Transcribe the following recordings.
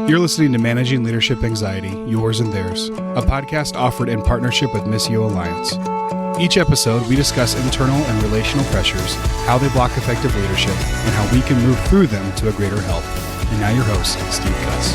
You're listening to Managing Leadership Anxiety, Yours and Theirs, a podcast offered in partnership with Missio Alliance. Each episode, we discuss internal and relational pressures, how they block effective leadership, and how we can move through them to a greater health. And now your host, Steve Cuss.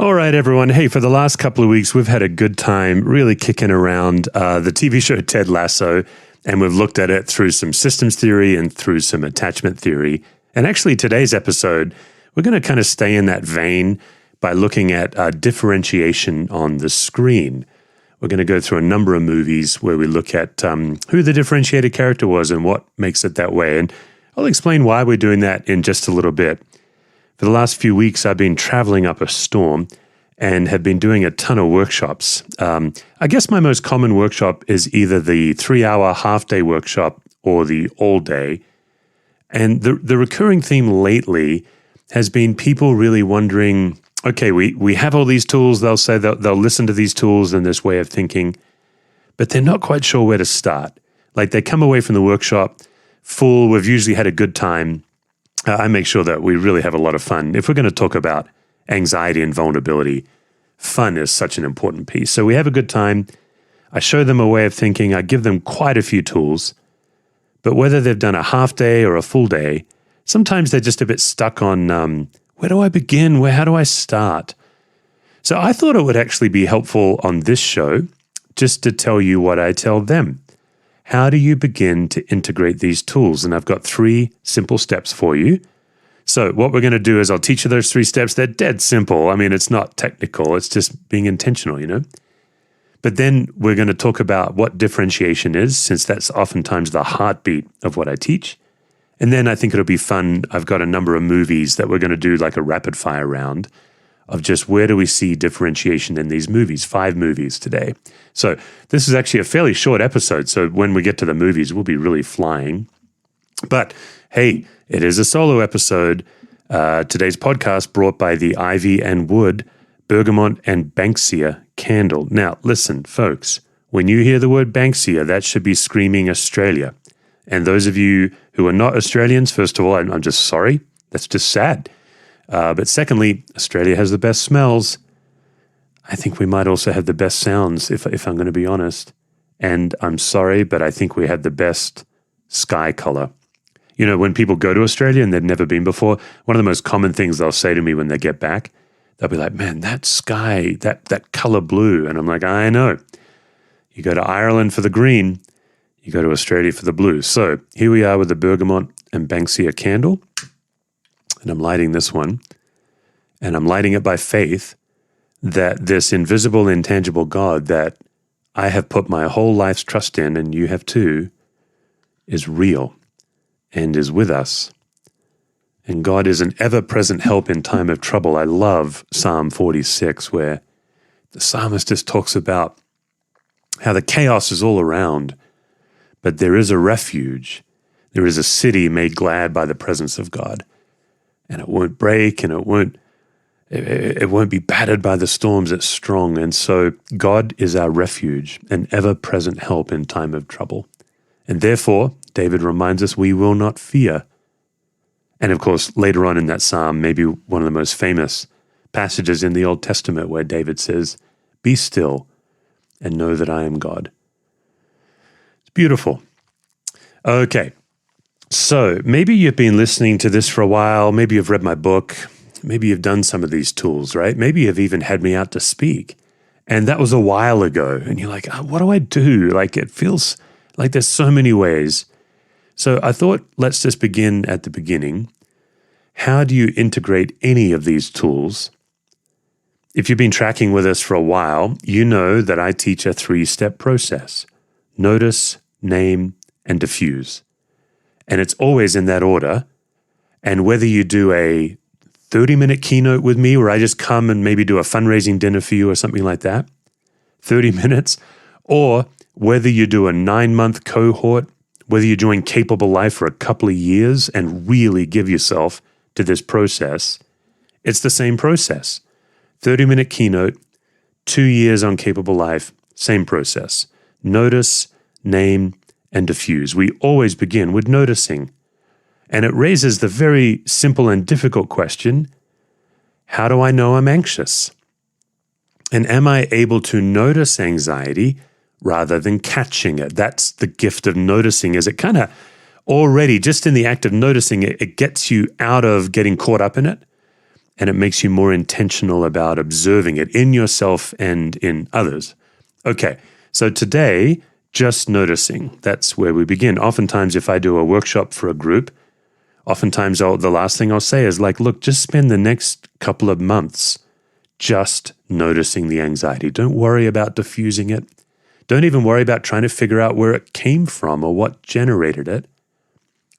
All right, everyone. Hey, for the last couple of weeks, we've had a good time really kicking around the TV show Ted Lasso, and we've looked at it through some systems theory and through some attachment theory. And actually, today's episode, we're going to kind of stay in that vein by looking at differentiation on the screen. We're going to go through a number of movies where we look at who the differentiated character was and what makes it that way. And I'll explain why we're doing that in just a little bit. For the last few weeks, I've been traveling up a storm and have been doing a ton of workshops. I guess my most common workshop is either the 3-hour half-day workshop or the all-day. And the recurring theme lately has been people really wondering, okay, we have all these tools. They'll say they'll listen to these tools and this way of thinking, but they're not quite sure where to start. Like they come away from the workshop full. We've usually had a good time. I make sure that we really have a lot of fun. If we're going to talk about anxiety and vulnerability, fun is such an important piece. So we have a good time. I show them a way of thinking. I give them quite a few tools. But whether they've done a half day or a full day, sometimes they're just a bit stuck on where do I begin? How do I start? So I thought it would actually be helpful on this show just to tell you what I tell them. How do you begin to integrate these tools? And I've got 3 simple steps for you. So what we're going to do is I'll teach you those 3 steps. They're dead simple. I mean, it's not technical. It's just being intentional, you know? But then we're going to talk about what differentiation is, since that's oftentimes the heartbeat of what I teach. And then I think it'll be fun. I've got a number of movies that we're going to do like a rapid fire round of just where do we see differentiation in these movies, 5 movies today. So this is actually a fairly short episode. So when we get to the movies, we'll be really flying. But hey, it is a solo episode. Today's podcast brought by the Ivy and Wood, Bergamot and Banksia candle. Now listen, folks, when you hear the word Banksia, that should be screaming Australia. And those of you who are not Australians, first of all, I'm just sorry. That's just sad. But secondly, Australia has the best smells. I think we might also have the best sounds, if I'm going to be honest. And I'm sorry, but I think we had the best sky color. You know, when people go to Australia and they've never been before, one of the most common things they'll say to me when they get back, they'll be like, man, that sky, that color blue. And I'm like, I know. You go to Ireland for the green, you go to Australia for the blue. So here we are with the Bergamot and Banksia candle. And I'm lighting this one. And I'm lighting it by faith that this invisible, intangible God that I have put my whole life's trust in, and you have too, is real and is with us. And God is an ever-present help in time of trouble. I love Psalm 46, where the psalmist just talks about how the chaos is all around, but there is a refuge. There is a city made glad by the presence of God. And it won't break, and it won't be battered by the storms. It's strong. And so God is our refuge, an ever-present help in time of trouble. And therefore, David reminds us, we will not fear. And of course, later on in that psalm, maybe one of the most famous passages in the Old Testament where David says, be still and know that I am God. It's beautiful. Okay. So maybe you've been listening to this for a while. Maybe you've read my book. Maybe you've done some of these tools, right? Maybe you've even had me out to speak. And that was a while ago. And you're like, what do I do? Like, it feels like there's so many ways. So I thought, let's just begin at the beginning. How do you integrate any of these tools? If you've been tracking with us for a while, you know that I teach a 3-step process: notice, name, and diffuse. And it's always in that order. And whether you do a 30-minute keynote with me, where I just come and maybe do a fundraising dinner for you or something like that, 30 minutes, or whether you do a 9-month cohort, whether you join Capable Life for a couple of years and really give yourself to this process, it's the same process. 30-minute keynote, 2 years on Capable Life, same process. Notice, name, and diffuse. We always begin with noticing. And it raises the very simple and difficult question, How do I know I'm anxious? And am I able to notice anxiety rather than catching it? That's the gift of noticing, is it kind of already, just in the act of noticing it, it gets you out of getting caught up in it, and it makes you more intentional about observing it in yourself and in others. Okay, so today, just noticing, that's where we begin. Oftentimes, if I do a workshop for a group, oftentimes the last thing I'll say is like, look, just spend the next couple of months just noticing the anxiety. Don't worry about diffusing it. Don't even worry about trying to figure out where it came from or what generated it.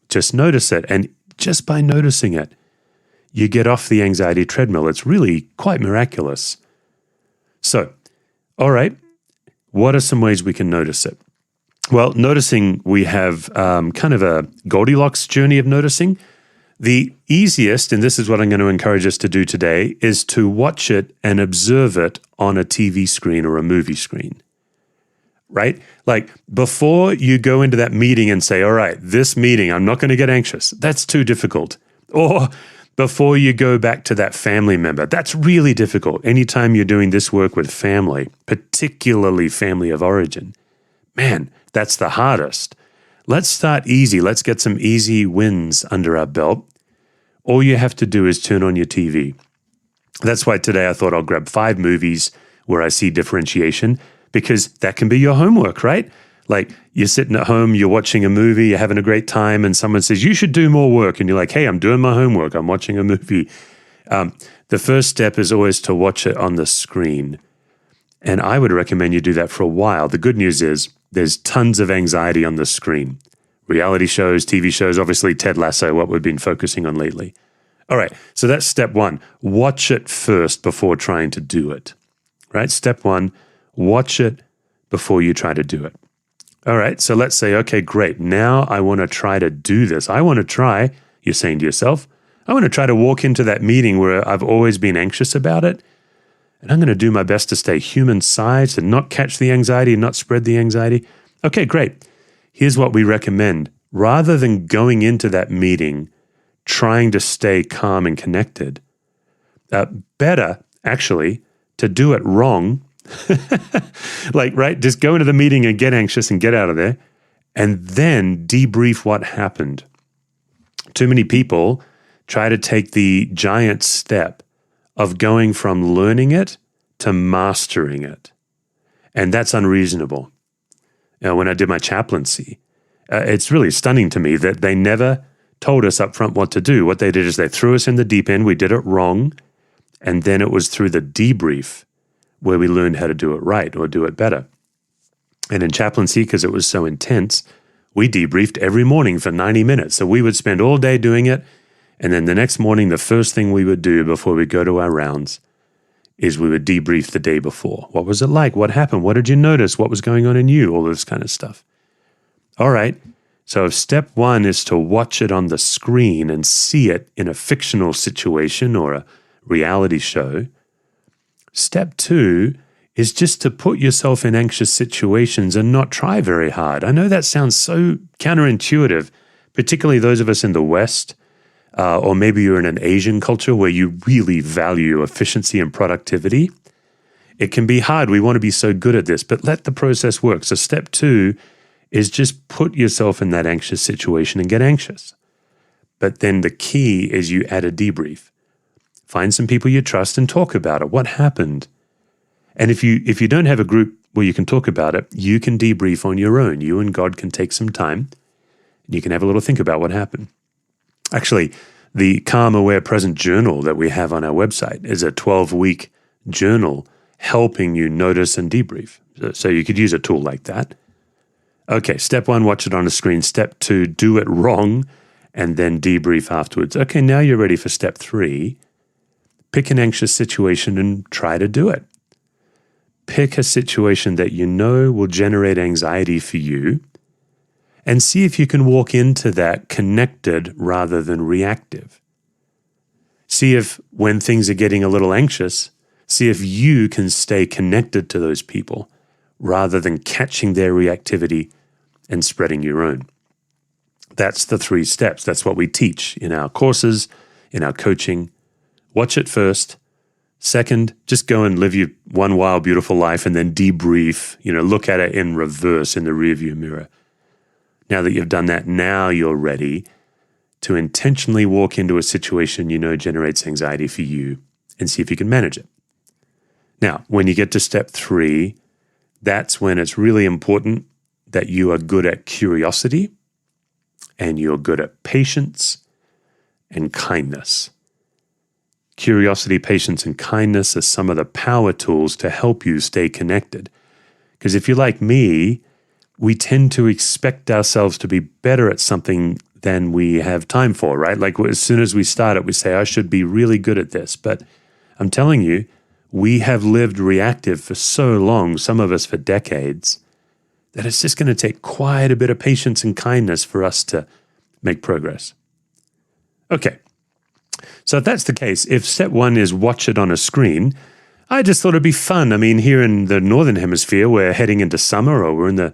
Just notice it. And just by noticing it, you get off the anxiety treadmill. It's really quite miraculous. So, all right, what are some ways we can notice it? Well, noticing, we have kind of a Goldilocks journey of noticing. The easiest, and this is what I'm going to encourage us to do today, is to watch it and observe it on a TV screen or a movie screen, right? Like before you go into that meeting and say, all right, this meeting, I'm not going to get anxious. That's too difficult. Or before you go back to that family member, that's really difficult. Anytime you're doing this work with family, particularly family of origin, man, that's the hardest. Let's start easy. Let's get some easy wins under our belt. All you have to do is turn on your TV. That's why today I thought I'll grab 5 movies where I see differentiation, because that can be your homework, right? Like you're sitting at home, you're watching a movie, you're having a great time, and someone says, you should do more work. And you're like, hey, I'm doing my homework. I'm watching a movie. The first step is always to watch it on the screen. And I would recommend you do that for a while. The good news is there's tons of anxiety on the screen. Reality shows, TV shows, obviously Ted Lasso, what we've been focusing on lately. All right, so that's step 1. Watch it first before trying to do it, right? Step 1, watch it before you try to do it. All right, so let's say, okay, great. Now I want to try to do this. I want to try, you're saying to yourself, I want to try to walk into that meeting where I've always been anxious about it, and I'm going to do my best to stay human-sized and not catch the anxiety and not spread the anxiety. Okay, great. Here's what we recommend. Rather than going into that meeting trying to stay calm and connected, better, actually, to do it wrong. Like, right? Just go into the meeting and get anxious and get out of there, and then debrief what happened. Too many people try to take the giant step of going from learning it to mastering it. And that's unreasonable. When I did my chaplaincy, it's really stunning to me that they never told us up front what to do. What they did is they threw us in the deep end, we did it wrong, and then it was through the debrief where we learned how to do it right or do it better. And in chaplaincy, because it was so intense, we debriefed every morning for 90 minutes. So we would spend all day doing it, and then the next morning, the first thing we would do before we go to our rounds is we would debrief the day before. What was it like? What happened? What did you notice? What was going on in you? All this kind of stuff. All right. So if step 1 is to watch it on the screen and see it in a fictional situation or a reality show, step 2 is just to put yourself in anxious situations and not try very hard. I know that sounds so counterintuitive, particularly those of us in the West, or maybe you're in an Asian culture where you really value efficiency and productivity. It can be hard. We want to be so good at this, but let the process work. So step 2 is just put yourself in that anxious situation and get anxious. But then the key is you add a debrief. Find some people you trust and talk about it. What happened? And if you don't have a group where you can talk about it, you can debrief on your own. You and God can take some time, and you can have a little think about what happened. Actually, the Calm, Aware, Present journal that we have on our website is a 12-week journal helping you notice and debrief. So you could use a tool like that. Okay, step 1, watch it on a screen. Step 2, do it wrong, and then debrief afterwards. Okay, now you're ready for step 3. Pick an anxious situation and try to do it. Pick a situation that you know will generate anxiety for you, and see if you can walk into that connected rather than reactive. See if, when things are getting a little anxious, see if you can stay connected to those people rather than catching their reactivity and spreading your own. That's the 3 steps. That's what we teach in our courses, in our coaching. Watch it first, Second, just go and live your one wild, beautiful life and then debrief, look at it in reverse in the rearview mirror. Now that you've done that, now you're ready to intentionally walk into a situation generates anxiety for you and see if you can manage it. Now, when you get to step 3, that's when it's really important that you are good at curiosity and you're good at patience and kindness. Curiosity, patience, and kindness are some of the power tools to help you stay connected. Because if you're like me, we tend to expect ourselves to be better at something than we have time for, right? Like as soon as we start it, we say, I should be really good at this. But I'm telling you, we have lived reactive for so long, some of us for decades, that it's just going to take quite a bit of patience and kindness for us to make progress. Okay, so if that's the case, if step 1 is watch it on a screen, I just thought it'd be fun. I mean, here in the Northern Hemisphere, we're heading into summer, or we're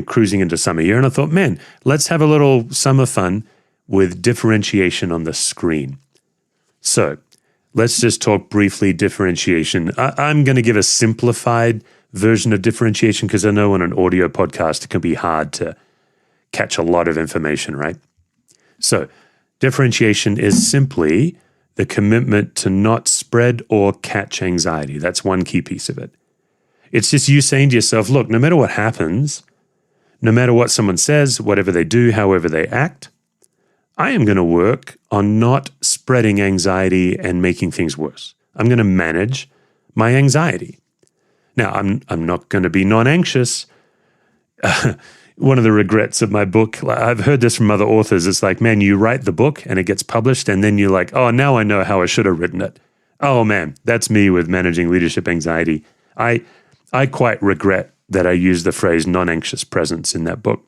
cruising into summer here, and I thought, man, let's have a little summer fun with differentiation on the screen. So let's just talk briefly differentiation. I'm going to give a simplified version of differentiation because I know on an audio podcast it can be hard to catch a lot of information, right? So differentiation is simply the commitment to not spread or catch anxiety. That's one key piece of it. It's just you saying to yourself, look, no matter what happens, no matter what someone says, whatever they do, however they act, I am going to work on not spreading anxiety and making things worse. I'm going to manage my anxiety. Now, I'm not going to be non-anxious. One of the regrets of my book, I've heard this from other authors, it's like, man, you write the book and it gets published and then you're like, oh, now I know how I should have written it. Oh man, that's me with managing leadership anxiety. I quite regret that I used the phrase non-anxious presence in that book.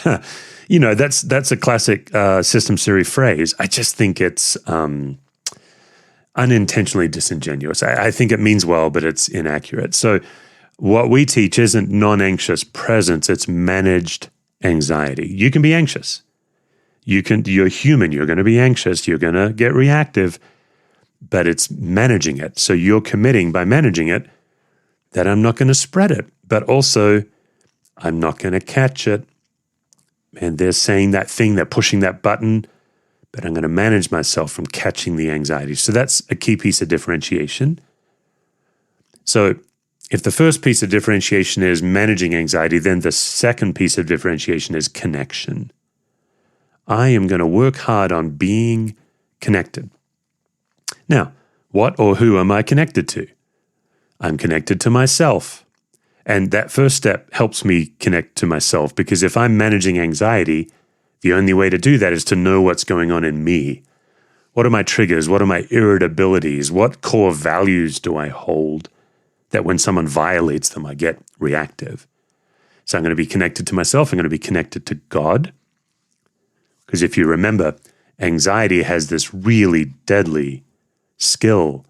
That's a classic systems theory phrase. I just think it's unintentionally disingenuous. I think it means well, but it's inaccurate. So what we teach isn't non-anxious presence, it's managed anxiety. You can be anxious. You're human, you're going to be anxious, you're going to get reactive, but it's managing it. So you're committing by managing it that I'm not going to spread it, but also I'm not going to catch it. And they're saying that thing, they're pushing that button, but I'm going to manage myself from catching the anxiety. So that's a key piece of differentiation. So if the first piece of differentiation is managing anxiety, then the second piece of differentiation is connection. I am going to work hard on being connected. Now, what or who am I connected to? I'm connected to myself. And that first step helps me connect to myself because if I'm managing anxiety, the only way to do that is to know what's going on in me. What are my triggers? What are my irritabilities? What core values do I hold that when someone violates them, I get reactive? So I'm going to be connected to myself. I'm going to be connected to God. Because if you remember, anxiety has this really deadly skill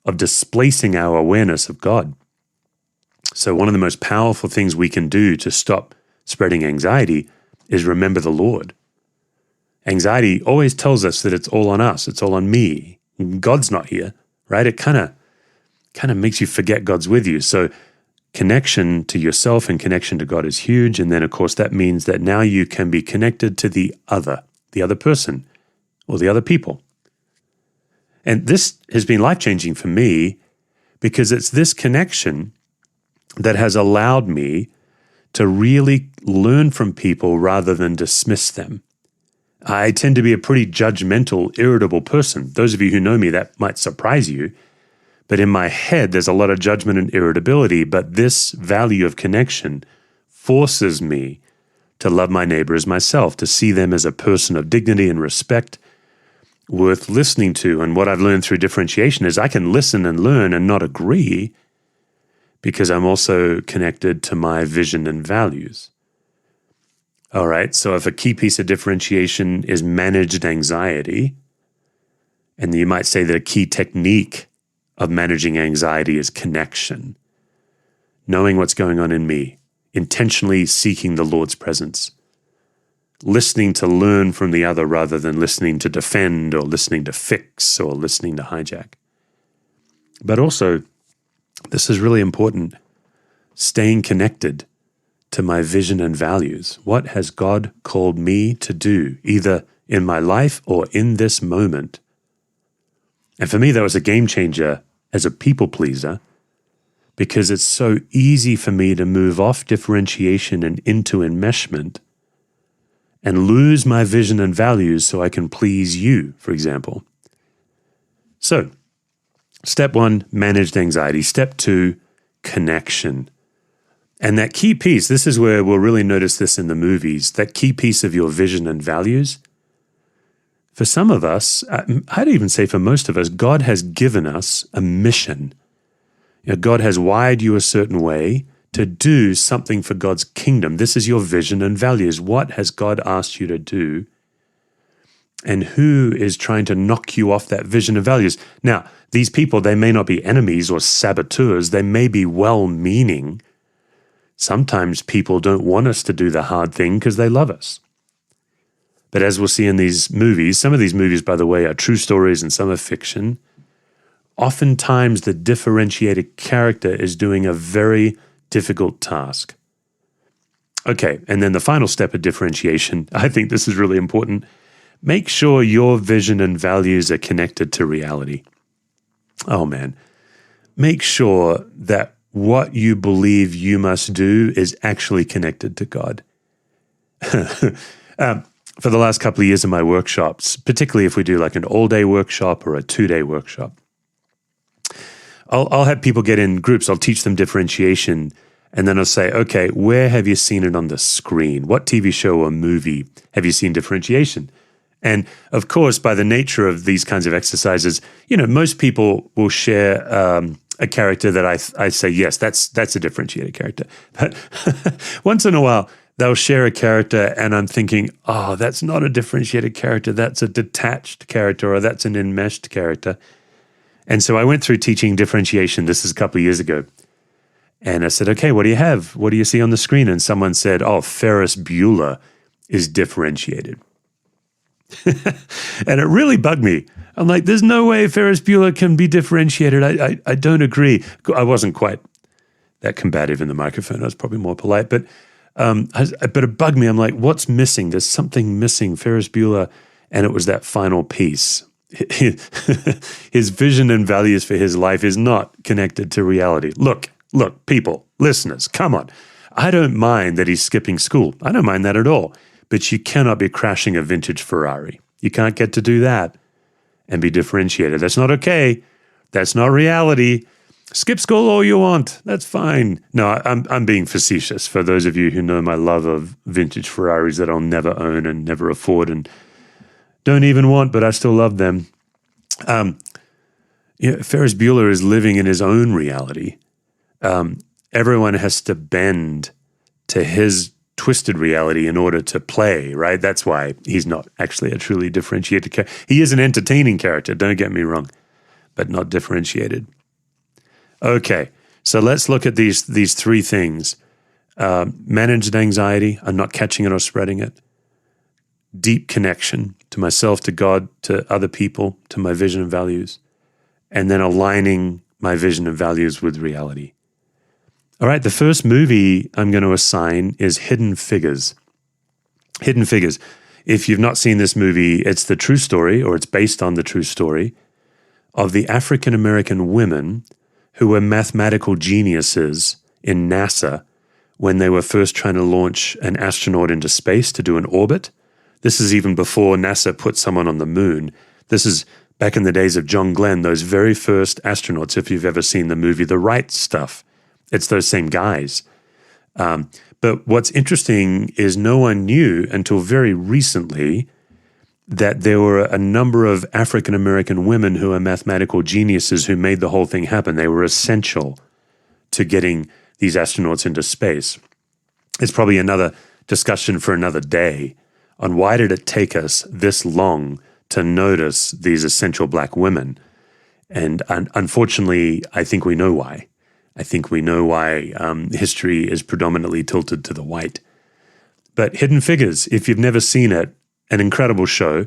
of displacing our awareness of God. So one of the most powerful things we can do to stop spreading anxiety is remember the Lord. Anxiety always tells us that it's all on us, it's all on me. God's not here, right? It kind of makes you forget God's with you. So connection to yourself and connection to God is huge. And then, of course, that means that now you can be connected to the other person, or the other people. And this has been life-changing for me because it's this connection that has allowed me to really learn from people rather than dismiss them. I tend to be a pretty judgmental, irritable person. Those of you who know me, that might surprise you. But in my head, there's a lot of judgment and irritability, but this value of connection forces me to love my neighbor as myself, to see them as a person of dignity and respect, worth listening to. And what I've learned through differentiation is I can listen and learn and not agree because I'm also connected to my vision and values. All right, so if a key piece of differentiation is managed anxiety, and you might say that a key technique of managing anxiety is connection, knowing what's going on in me, intentionally seeking the Lord's presence, listening to learn from the other rather than listening to defend or listening to fix or listening to hijack. But also, this is really important, staying connected to my vision and values. What has God called me to do, either in my life or in this moment? And for me, that was a game changer as a people pleaser, because it's so easy for me to move off differentiation and into enmeshment and lose my vision and values so I can please you, for example. So, step 1, managed anxiety. Step 2, connection. And that key piece, this is where we'll really notice this in the movies, that key piece of your vision and values. For some of us, I'd even say for most of us, God has given us a mission. God has wired you a certain way to do something for God's kingdom. This is your vision and values. What has God asked you to do? And who is trying to knock you off that vision and values? Now, these people, they may not be enemies or saboteurs. They may be well-meaning. Sometimes people don't want us to do the hard thing because they love us. But as we'll see in these movies, some of these movies, by the way, are true stories and some are fiction. Oftentimes, the differentiated character is doing a very difficult task. Okay, and then the final step of differentiation, I think this is really important. Make sure your vision and values are connected to reality. Oh man, make sure that what you believe you must do is actually connected to God. For the last couple of years in my workshops, particularly if we do like an all-day workshop or a 2-day workshop, I'll have people get in groups. I'll teach them differentiation, and then I'll say, okay, where have you seen it on the screen? What TV show or movie have you seen differentiation? And of course, by the nature of these kinds of exercises, most people will share a character that I say, yes, that's a differentiated character. But once in a while, they'll share a character and I'm thinking, oh, that's not a differentiated character. That's a detached character, or that's an enmeshed character. And so I went through teaching differentiation. This is a couple of years ago. And I said, okay, what do you have? What do you see on the screen? And someone said, oh, Ferris Bueller is differentiated. And it really bugged me. I'm like, there's no way Ferris Bueller can be differentiated. I don't agree. I wasn't quite that combative in the microphone. I was probably more polite. But it bugged me. I'm like, what's missing? There's something missing. Ferris Bueller. And it was that final piece. His vision and values for his life is not connected to reality. Look, people, listeners, come on. I don't mind that he's skipping school. I don't mind that at all. But you cannot be crashing a vintage Ferrari. You can't get to do that and be differentiated. That's not okay. That's not reality. Skip school all you want. That's fine. No, I'm being facetious. For those of you who know my love of vintage Ferraris that I'll never own and never afford and don't even want, but I still love them. Ferris Bueller is living in his own reality. Everyone has to bend to his twisted reality in order to play, right? That's why he's not actually a truly differentiated character. He is an entertaining character, don't get me wrong, but not differentiated. Okay, so let's look at these 3 things. Managed anxiety, I'm not catching it or spreading it. Deep connection to myself, to God, to other people, to my vision and values, and then aligning my vision and values with reality. All right, the first movie I'm going to assign is Hidden Figures. Hidden Figures. If you've not seen this movie, it's the true story, or it's based on the true story, of the African-American women who were mathematical geniuses in NASA when they were first trying to launch an astronaut into space to do an orbit. This is even before NASA put someone on the moon. This is back in the days of John Glenn, those very first astronauts, if you've ever seen the movie The Right Stuff. It's those same guys. But what's interesting is no one knew until very recently that there were a number of African-American women who are mathematical geniuses who made the whole thing happen. They were essential to getting these astronauts into space. It's probably another discussion for another day on why did it take us this long to notice these essential black women. And unfortunately, I think we know why. I think we know why history is predominantly tilted to the white. But Hidden Figures, if you've never seen it, an incredible show,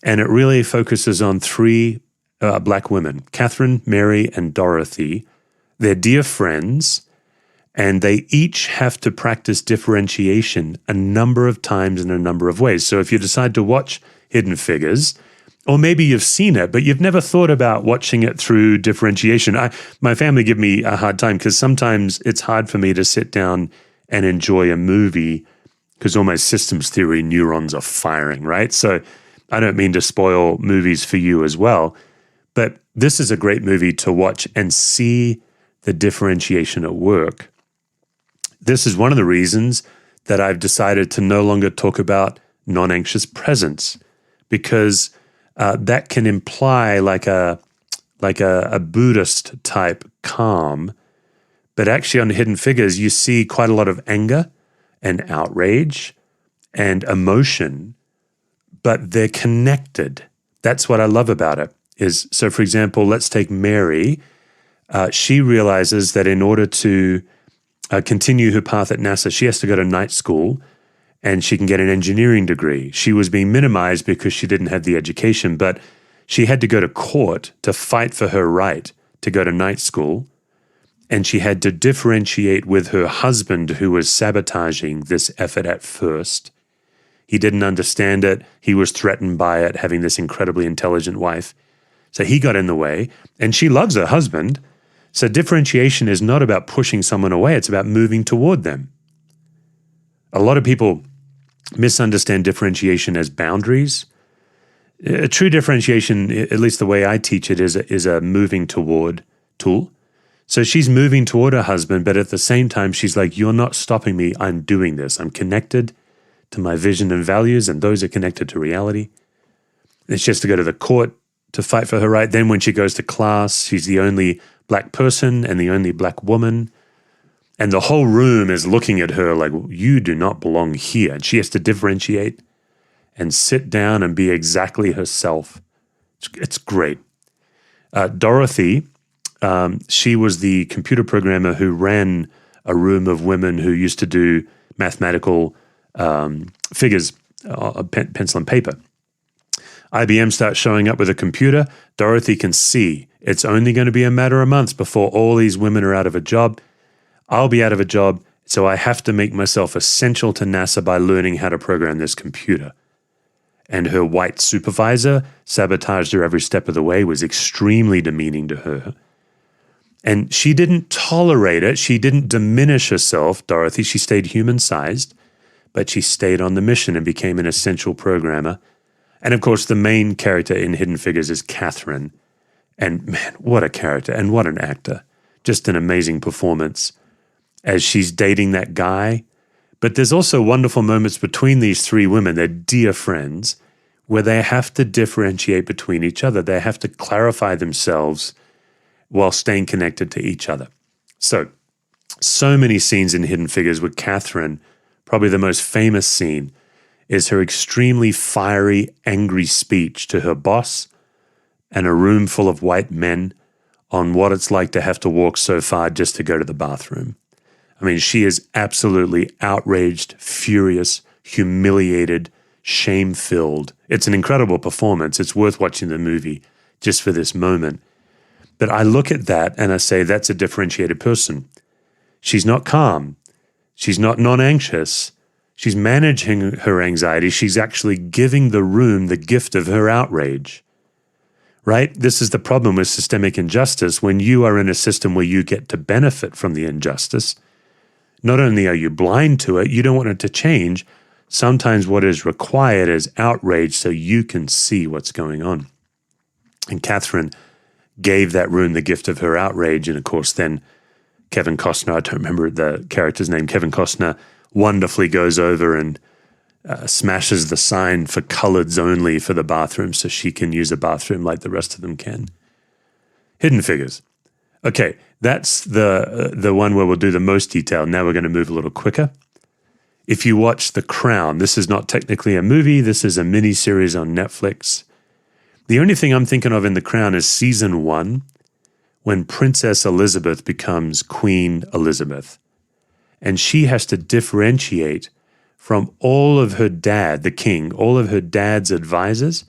and it really focuses on 3 black women, Catherine, Mary, and Dorothy. They're dear friends, and they each have to practice differentiation a number of times in a number of ways. So if you decide to watch Hidden Figures, or maybe you've seen it, but you've never thought about watching it through differentiation. My family give me a hard time because sometimes it's hard for me to sit down and enjoy a movie because all my systems theory neurons are firing, right? So I don't mean to spoil movies for you as well, but this is a great movie to watch and see the differentiation at work. This is one of the reasons that I've decided to no longer talk about non-anxious presence, because that can imply like a Buddhist type calm. But actually on Hidden Figures, you see quite a lot of anger and outrage and emotion, but they're connected. That's what I love about it. So for example, let's take Mary. She realizes that in order to continue her path at NASA, she has to go to night school and she can get an engineering degree. She was being minimized because she didn't have the education, but she had to go to court to fight for her right to go to night school. And she had to differentiate with her husband, who was sabotaging this effort at first. He didn't understand it. He was threatened by it, having this incredibly intelligent wife. So he got in the way, and she loves her husband. So differentiation is not about pushing someone away. It's about moving toward them. A lot of people misunderstand differentiation as boundaries. A true differentiation, at least the way I teach it, is a moving toward tool. So she's moving toward her husband, but at the same time, she's like, you're not stopping me. I'm doing this. I'm connected to my vision and values, and those are connected to reality. And she has to go to the court to fight for her right. Then when she goes to class, she's the only black person and the only black woman. And the whole room is looking at her like, you do not belong here. And she has to differentiate and sit down and be exactly herself. It's great. Dorothy, she was the computer programmer who ran a room of women who used to do mathematical figures, pencil and paper. IBM starts showing up with a computer. Dorothy can see it's only going to be a matter of months before all these women are out of a job. I'll be out of a job, so I have to make myself essential to NASA by learning how to program this computer. And her white supervisor sabotaged her every step of the way, was extremely demeaning to her. And she didn't tolerate it. She didn't diminish herself, Dorothy. She stayed human-sized, but she stayed on the mission and became an essential programmer. And of course, the main character in Hidden Figures is Catherine. And man, what a character and what an actor. Just an amazing performance as she's dating that guy. But there's also wonderful moments between these three women, they're dear friends, where they have to differentiate between each other. They have to clarify themselves while staying connected to each other. So many scenes in Hidden Figures with Catherine. Probably the most famous scene is her extremely fiery, angry speech to her boss and a room full of white men on what it's like to have to walk so far just to go to the bathroom. I mean, she is absolutely outraged, furious, humiliated, shame-filled. It's an incredible performance. It's worth watching the movie just for this moment. But I look at that and I say, that's a differentiated person. She's not calm. She's not non-anxious. She's managing her anxiety. She's actually giving the room the gift of her outrage. Right? This is the problem with systemic injustice. When you are in a system where you get to benefit from the injustice, not only are you blind to it, you don't want it to change. Sometimes what is required is outrage so you can see what's going on. And Catherine gave that room the gift of her outrage. And of course, then Kevin Costner, I don't remember the character's name, Kevin Costner wonderfully goes over and smashes the sign for coloreds only for the bathroom so she can use a bathroom like the rest of them can. Hidden Figures. Okay, that's the one where we'll do the most detail. Now we're going to move a little quicker. If you watch The Crown, this is not technically a movie. This is a mini-series on Netflix. The only thing I'm thinking of in The Crown is season 1, when Princess Elizabeth becomes Queen Elizabeth. And she has to differentiate from all of her dad, the king, all of her dad's advisors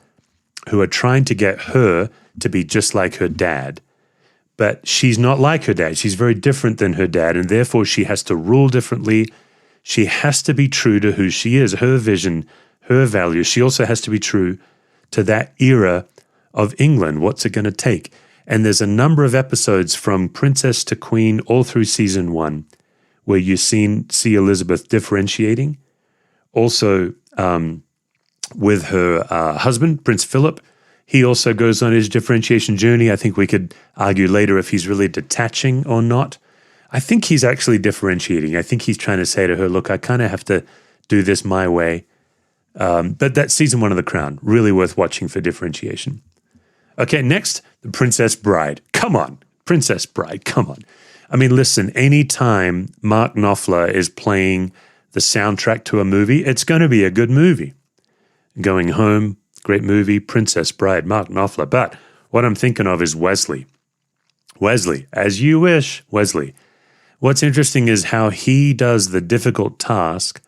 who are trying to get her to be just like her dad. But she's not like her dad. She's very different than her dad, and therefore she has to rule differently. She has to be true to who she is, her vision, her values. She also has to be true to that era of England. What's it going to take? And there's a number of episodes from Princess to Queen all through season 1 where you see Elizabeth differentiating. Also, with her husband, Prince Philip, he also goes on his differentiation journey. I think we could argue later if he's really detaching or not. I think he's actually differentiating. I think he's trying to say to her, look, I kind of have to do this my way. But that's season 1 of The Crown. Really worth watching for differentiation. Okay, next, The Princess Bride. Come on, Princess Bride, come on. I mean, listen, anytime Mark Knopfler is playing the soundtrack to a movie, it's going to be a good movie. Going Home, great movie. Princess Bride, Mark Knopfler. But what I'm thinking of is Wesley. Wesley, As You Wish, Wesley. What's interesting is how he does the difficult task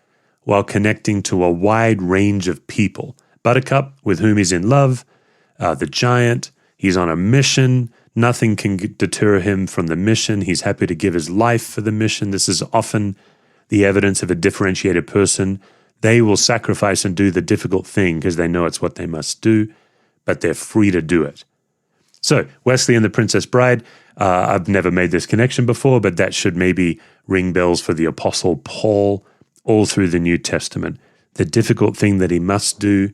while connecting to a wide range of people. Buttercup, with whom he's in love, the giant, he's on a mission. Nothing can deter him from the mission. He's happy to give his life for the mission. This is often the evidence of a differentiated person. They will sacrifice and do the difficult thing because they know it's what they must do, but they're free to do it. So, Wesley and the Princess Bride, I've never made this connection before, but that should maybe ring bells for the Apostle Paul all through the New Testament. The difficult thing that he must do,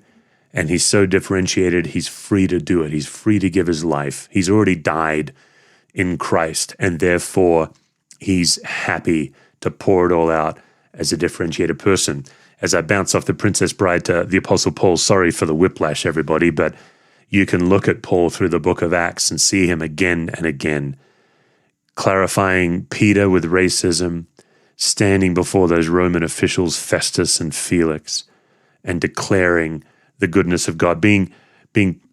and he's so differentiated, he's free to do it. He's free to give his life. He's already died in Christ, and therefore he's happy to pour it all out as a differentiated person. As I bounce off the Princess Bride to the Apostle Paul, sorry for the whiplash, everybody, but you can look at Paul through the book of Acts and see him again and again, clarifying Peter with racism, standing before those Roman officials, Festus and Felix, and declaring the goodness of God, being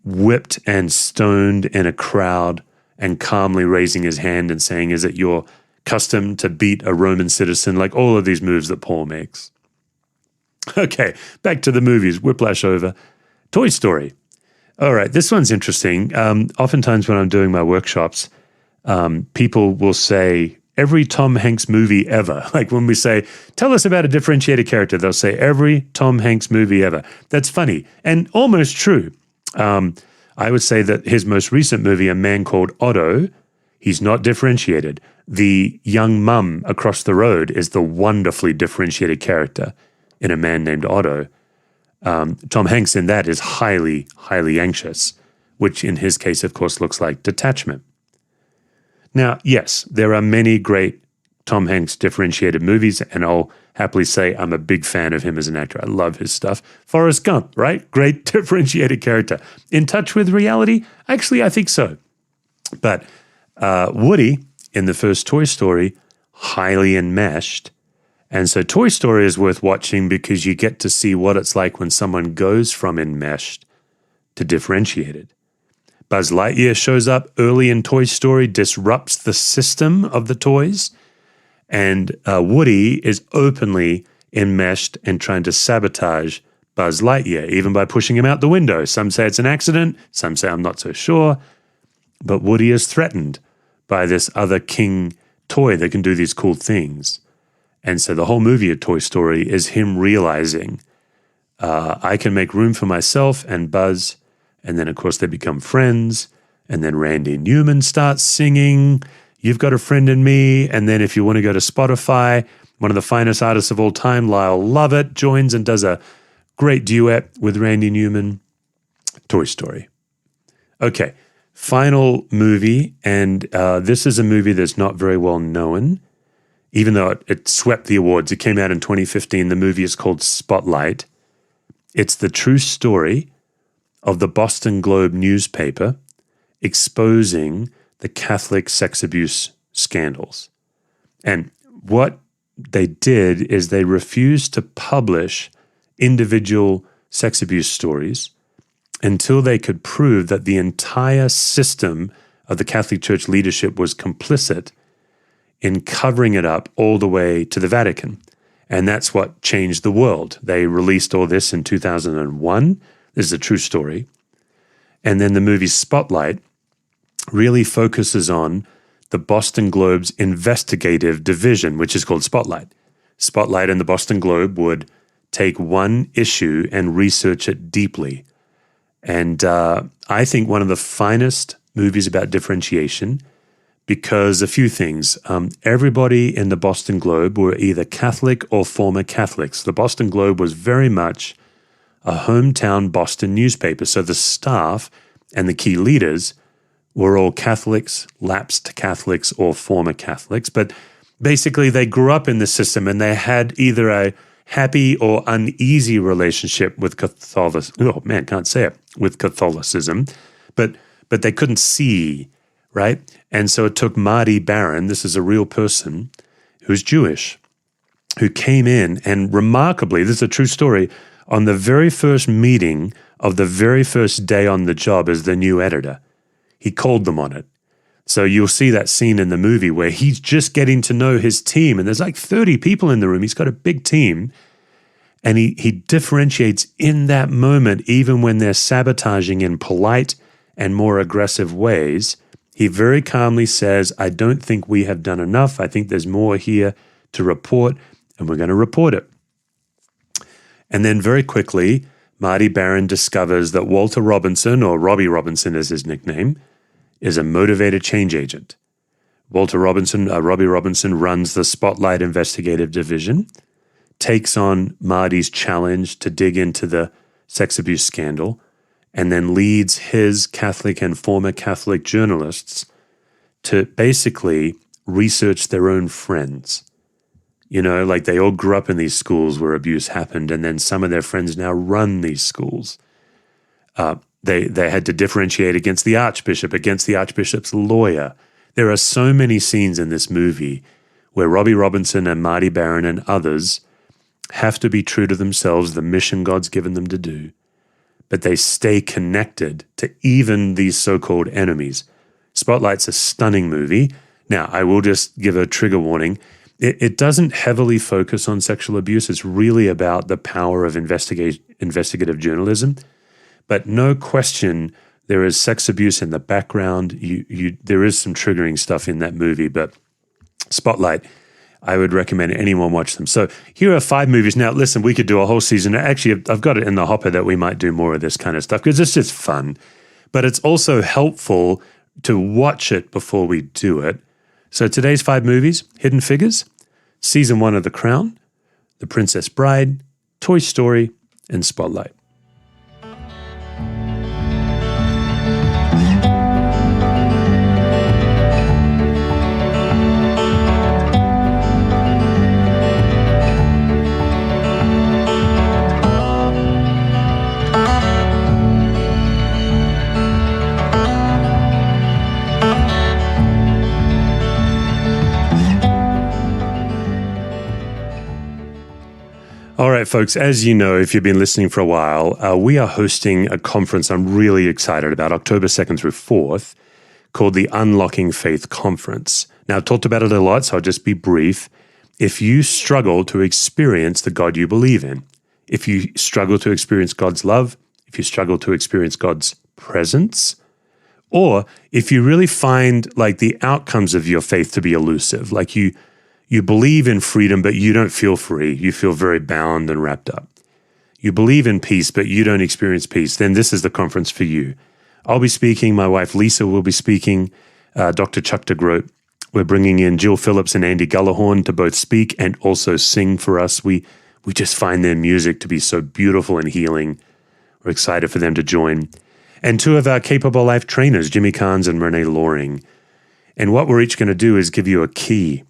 whipped and stoned in a crowd and calmly raising his hand and saying, is it your custom to beat a Roman citizen? Like all of these moves that Paul makes. Okay, back to the movies. Whiplash over. Toy Story. All right, this one's interesting. Oftentimes when I'm doing my workshops, people will say, every Tom Hanks movie ever. Like when we say, tell us about a differentiated character, they'll say, every Tom Hanks movie ever. That's funny and almost true. I would say that his most recent movie, A Man Called Otto, he's not differentiated. The young mum across the road is the wonderfully differentiated character in A Man Named Otto. Tom Hanks in that is highly, highly anxious, which in his case, of course, looks like detachment. Now, yes, there are many great Tom Hanks differentiated movies, and I'll happily say I'm a big fan of him as an actor. I love his stuff. Forrest Gump, right? Great differentiated character. In touch with reality? Actually, I think so. But Woody, in the first Toy Story, highly enmeshed. And so Toy Story is worth watching because you get to see what it's like when someone goes from enmeshed to differentiated. Buzz Lightyear shows up early in Toy Story, disrupts the system of the toys, and Woody is openly enmeshed and trying to sabotage Buzz Lightyear, even by pushing him out the window. Some say it's an accident, some say I'm not so sure, but Woody is threatened by this other king toy that can do these cool things. And so the whole movie of Toy Story is him realizing, I can make room for myself and Buzz. And then, of course, they become friends. And then Randy Newman starts singing, You've Got a Friend in Me. And then if you want to go to Spotify, one of the finest artists of all time, Lyle Lovett, joins and does a great duet with Randy Newman. Toy Story. Okay, final movie. And this is a movie that's not very well known, even though it swept the awards. It came out in 2015. The movie is called Spotlight. It's the true story of the Boston Globe newspaper exposing the Catholic sex abuse scandals. And what they did is they refused to publish individual sex abuse stories until they could prove that the entire system of the Catholic Church leadership was complicit in covering it up all the way to the Vatican. And that's what changed the world. They released all this in 2001. This is a true story. And then the movie Spotlight really focuses on the Boston Globe's investigative division, which is called Spotlight. Spotlight and the Boston Globe would take one issue and research it deeply. And I think one of the finest movies about differentiation, because a few things. Everybody in the Boston Globe were either Catholic or former Catholics. The Boston Globe was very much a hometown Boston newspaper. So the staff and the key leaders were all Catholics, lapsed Catholics, or former Catholics. But basically, they grew up in the system and they had either a happy or uneasy relationship with Catholicism. Oh man, can't say it. With Catholicism, but they couldn't see, right? And so it took Marty Barron, this is a real person who's Jewish, who came in and remarkably, this is a true story, on the very first meeting of the very first day on the job as the new editor, he called them on it. So you'll see that scene in the movie where he's just getting to know his team, and there's like 30 people in the room. He's got a big team, and he differentiates in that moment, even when they're sabotaging in polite and more aggressive ways. He very calmly says, I don't think we have done enough. I think there's more here to report, and we're going to report it. And then very quickly, Marty Barron discovers that Walter Robinson, or Robbie Robinson is his nickname, is a motivated change agent. Robbie Robinson runs the Spotlight Investigative Division, takes on Marty's challenge to dig into the sex abuse scandal, and then leads his Catholic and former Catholic journalists to basically research their own friends. You know, like they all grew up in these schools where abuse happened, and then some of their friends now run these schools. They had to differentiate against the archbishop, against the archbishop's lawyer. There are so many scenes in this movie where Robbie Robinson and Marty Barron and others have to be true to themselves, the mission God's given them to do, but they stay connected to even these so-called enemies. Spotlight's a stunning movie. Now, I will just give a trigger warning. It doesn't heavily focus on sexual abuse. It's really about the power of investigative journalism. But no question, there is sex abuse in the background. There is some triggering stuff in that movie, but Spotlight, I would recommend anyone watch them. So here are 5 movies. Now, listen, we could do a whole season. Actually, I've got it in the hopper that we might do more of this kind of stuff because it's just fun. But it's also helpful to watch it before we do it. So today's 5 movies: Hidden Figures, Season 1 of The Crown, The Princess Bride, Toy Story, and Spotlight. All right, folks, as you know, if you've been listening for a while, we are hosting a conference I'm really excited about, October 2nd through 4th, called the Unlocking Faith Conference. Now, I've talked about it a lot, so I'll just be brief. If you struggle to experience the God you believe in, if you struggle to experience God's love, if you struggle to experience God's presence, or if you really find like the outcomes of your faith to be elusive, like you believe in freedom, but you don't feel free. You feel very bound and wrapped up. You believe in peace, but you don't experience peace. Then this is the conference for you. I'll be speaking. My wife, Lisa, will be speaking. Dr. Chuck DeGroat. We're bringing in Jill Phillips and Andy Gullahorn to both speak and also sing for us. We just find their music to be so beautiful and healing. We're excited for them to join. And 2 of our Capable Life trainers, Jimmy Carnes and Renee Loring. And what we're each going to do is give you a key,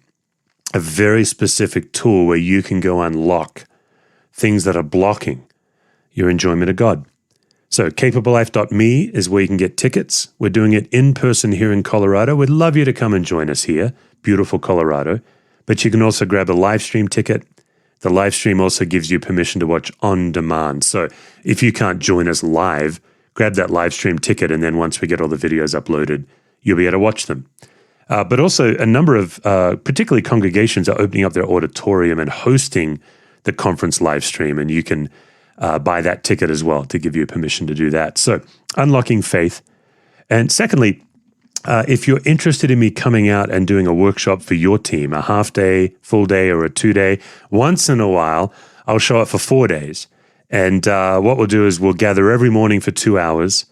a very specific tool where you can go unlock things that are blocking your enjoyment of God. So capablelife.me is where you can get tickets. We're doing it in person here in Colorado. We'd love you to come and join us here, beautiful Colorado. But you can also grab a live stream ticket. The live stream also gives you permission to watch on demand. So if you can't join us live, grab that live stream ticket, and then once we get all the videos uploaded, you'll be able to watch them. But also a number of, particularly congregations, are opening up their auditorium and hosting the conference live stream, and you can buy that ticket as well to give you permission to do that. So, unlocking faith. And secondly, If you're interested in me coming out and doing a workshop for your team, a half day, full day, or a 2-day, once in a while, I'll show up for 4 days. And what we'll do is we'll gather every morning for 2 hours,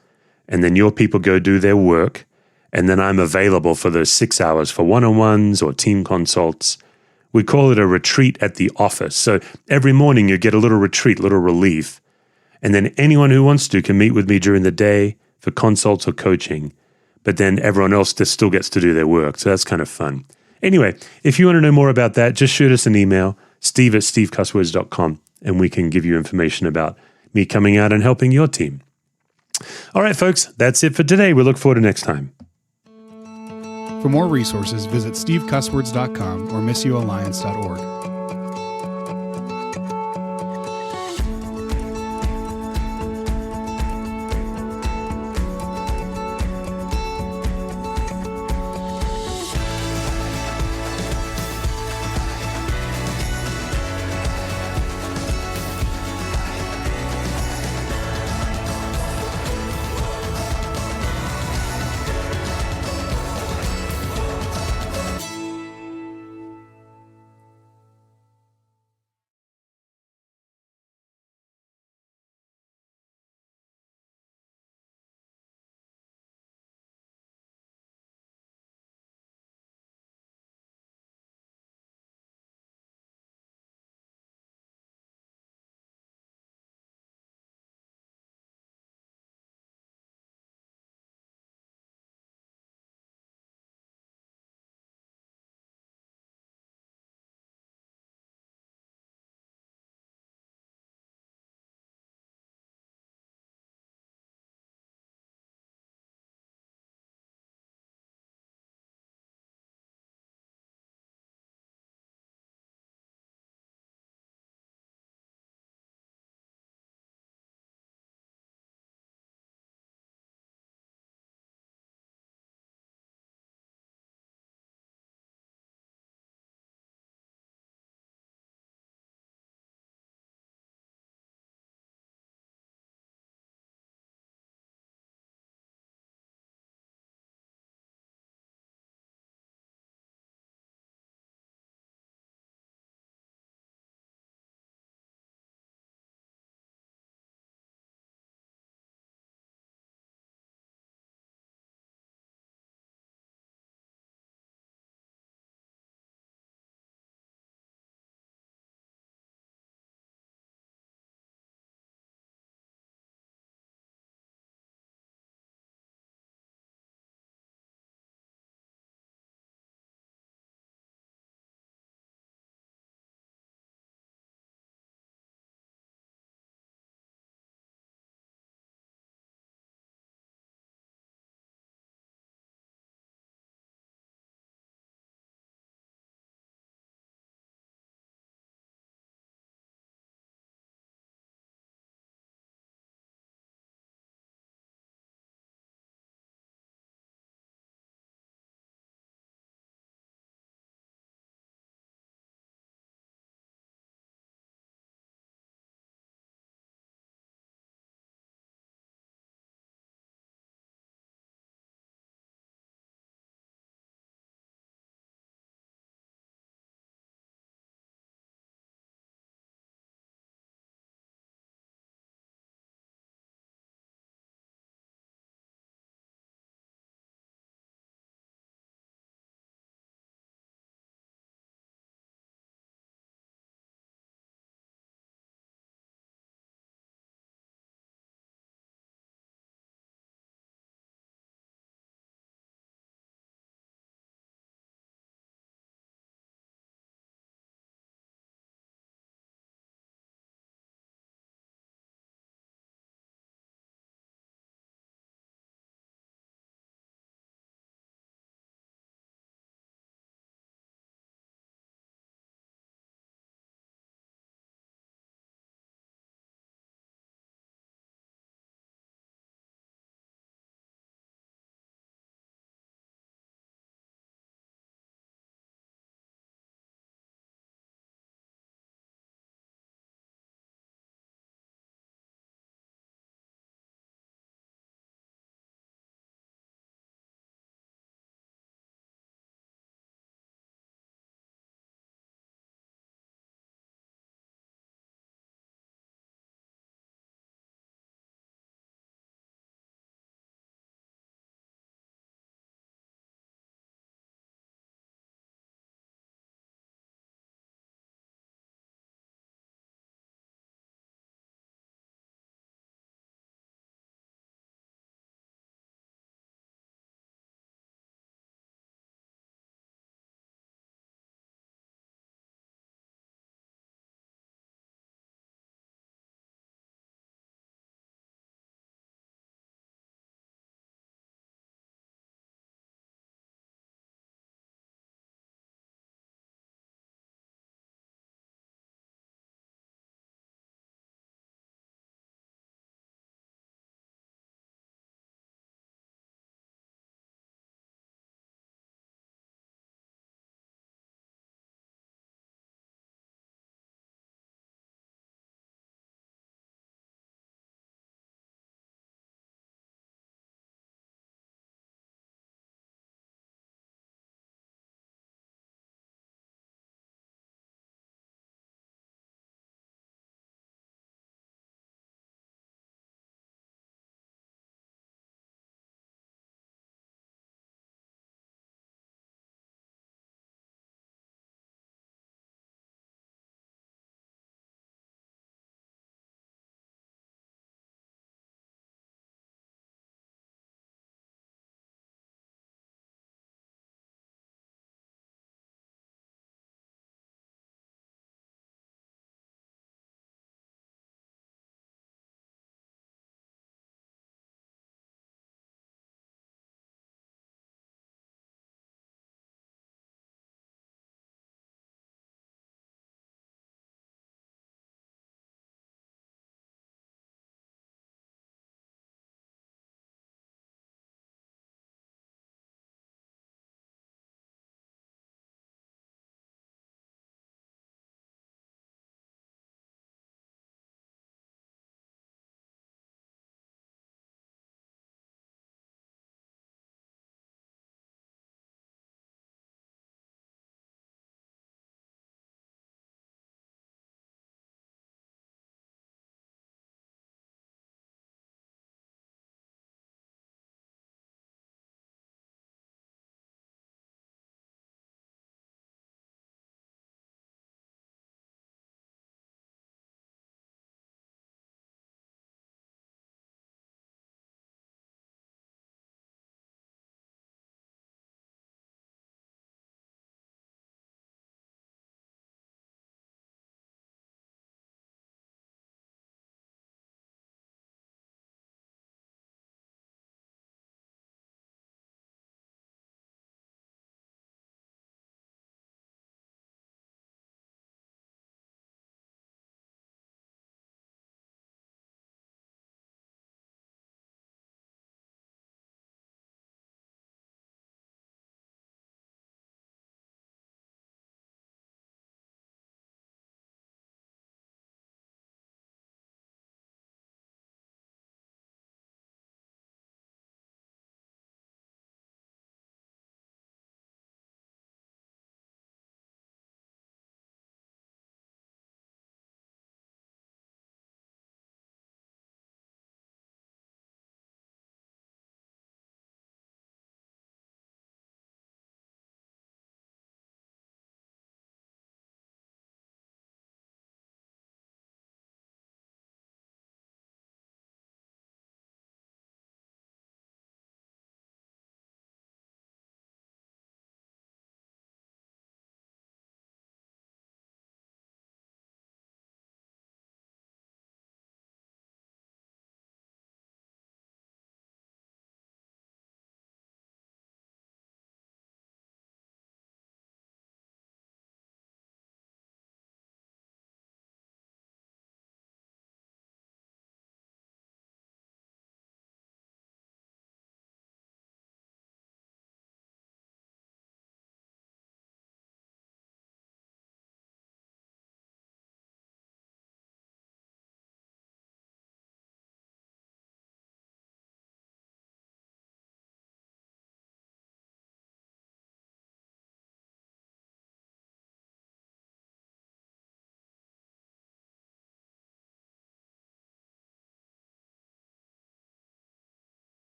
and then your people go do their work. And then I'm available for those 6 hours for one-on-ones or team consults. We call it a retreat at the office. So every morning you get a little retreat, little relief. And then anyone who wants to can meet with me during the day for consults or coaching. But then everyone else just still gets to do their work. So that's kind of fun. Anyway, if you want to know more about that, just shoot us an email, steve@stevecusswords.com, and we can give you information about me coming out and helping your team. All right, folks, that's it for today. We look forward to next time. For more resources, visit stevecusswords.com or missioalliance.org.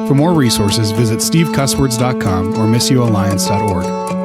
For more resources, visit stevecusswords.com or missioalliance.org.